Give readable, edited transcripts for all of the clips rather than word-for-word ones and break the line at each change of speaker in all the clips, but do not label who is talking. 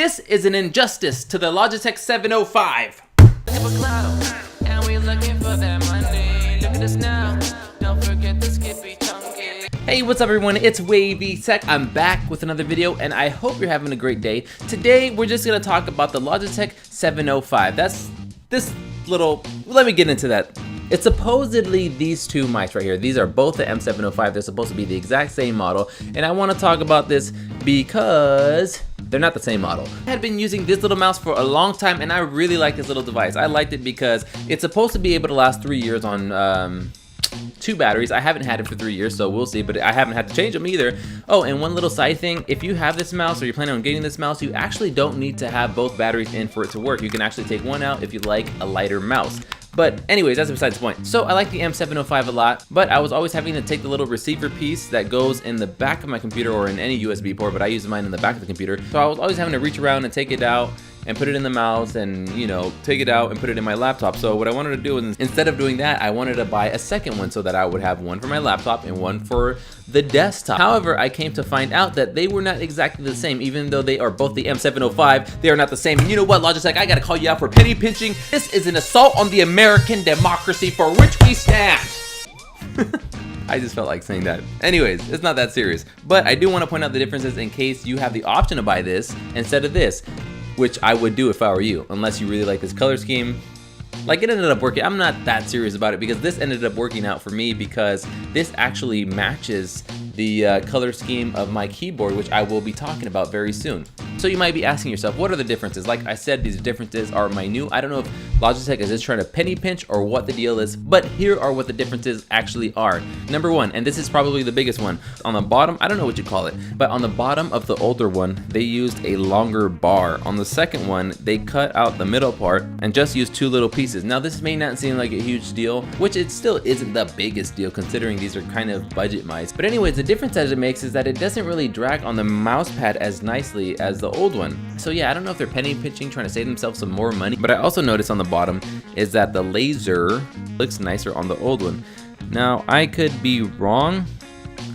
This is an injustice to the Logitech 705. Hey, what's up everyone? It's Wavy Tech. I'm back with another video and I hope you're having a great day. Today we're just gonna talk about the Logitech 705. That's this little, let me get into that. It's supposedly these two mics right here. These are both the M705. They're supposed to be the exact same model. And I wanna talk about this because they're not the same model. I had been using this little mouse for a long time and I really like this little device. I liked it because it's supposed to be able to last 3 years on 2 batteries. I haven't had it for 3 years, so we'll see, but I haven't had to change them either. Oh, and one little side thing, if you have this mouse or you're planning on getting this mouse, you actually don't need to have both batteries in for it to work. You can actually take one out if you like a lighter mouse. But anyways, that's besides the point. So I like the M705 a lot, but I was always having to take the little receiver piece that goes in the back of my computer or in any USB port, but I use mine in the back of the computer. So I was always having to reach around and take it out and put it in the mouse and, you know, take it out and put it in my laptop. So what I wanted to do is, instead of doing that, I wanted to buy a second one so that I would have one for my laptop and one for the desktop. However, I came to find out that they were not exactly the same. Even though they are both the M705, they are not the same. And you know what, Logitech, I gotta call you out for penny pinching. This is an assault on the American democracy for which we stand. I just felt like saying that. Anyways, it's not that serious. But I do want to point out the differences in case you have the option to buy this instead of this, which I would do if I were you, unless you really like this color scheme. Like, it ended up working. I'm not that serious about it because this ended up working out for me because this actually matches the color scheme of my keyboard, which I will be talking about very soon. So you might be asking yourself, what are the differences? Like I said, these differences are minute. I don't know if Logitech is just trying to penny pinch or what the deal is, but here are what the differences actually are. Number one, and this is probably the biggest one, on the bottom, I don't know what you call it, but on the bottom of the older one, they used a longer bar. On the second one, they cut out the middle part and just used 2 little pieces. Now this may not seem like a huge deal, which it still isn't the biggest deal considering these are kind of budget mice. But anyways, the difference that it makes is that it doesn't really drag on the mouse pad as nicely as the old one. So yeah, I don't know if they're penny pinching, trying to save themselves some more money, but I also noticed on the bottom is that the laser looks nicer on the old one. Now I could be wrong,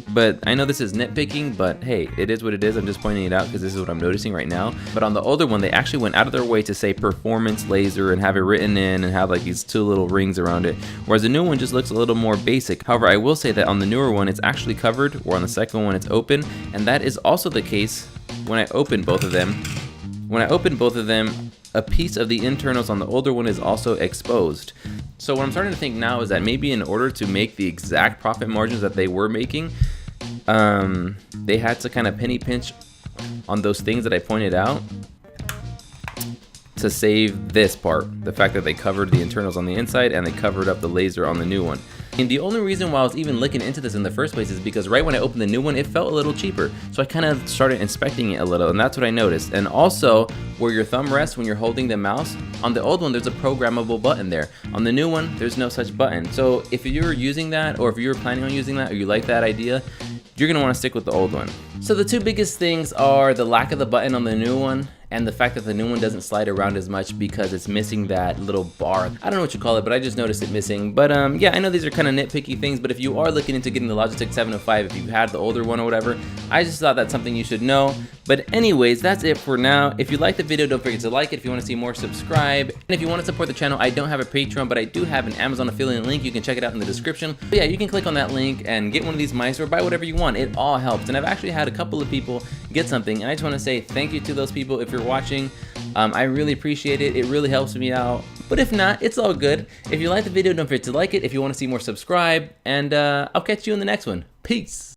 but I know this is nitpicking, but hey, it is what it is. I'm just pointing it out because this is what I'm noticing right now. But on the older one, they actually went out of their way to say performance laser and have it written in and have like these 2 little rings around it. Whereas the new one just looks a little more basic. However, I will say that on the newer one, it's actually covered, or on the second one, it's open. And that is also the case when I open both of them. When I open both of them, a piece of the internals on the older one is also exposed. So what I'm starting to think now is that maybe in order to make the exact profit margins that they were making, they had to kind of penny pinch on those things that I pointed out to save this part. The fact that they covered the internals on the inside and they covered up the laser on the new one. And the only reason why I was even looking into this in the first place is because right when I opened the new one, it felt a little cheaper. So I kind of started inspecting it a little, and that's what I noticed. And also, where your thumb rests when you're holding the mouse, on the old one, there's a programmable button there. On the new one, there's no such button. So if you're using that, or if you're planning on using that, or you like that idea, you're gonna wanna stick with the old one. So the 2 biggest things are the lack of the button on the new one and the fact that the new one doesn't slide around as much because it's missing that little bar. I don't know what you call it, but I just noticed it missing. But yeah, I know these are kind of nitpicky things, but if you are looking into getting the Logitech 705, if you had the older one or whatever, I just thought that's something you should know. But anyways, that's it for now. If you liked the video, don't forget to like it. If you want to see more, subscribe. And if you want to support the channel, I don't have a Patreon, but I do have an Amazon affiliate link. You can check it out in the description. But yeah, you can click on that link and get one of these mice or buy whatever you want. It all helps. And I've actually had a couple of people get something, and I just want to say thank you to those people if you're watching. I really appreciate it. It really helps me out. But if not, it's all good. If you like the video, don't forget to like it. If you want to see more, subscribe. And I'll catch you in the next one. Peace.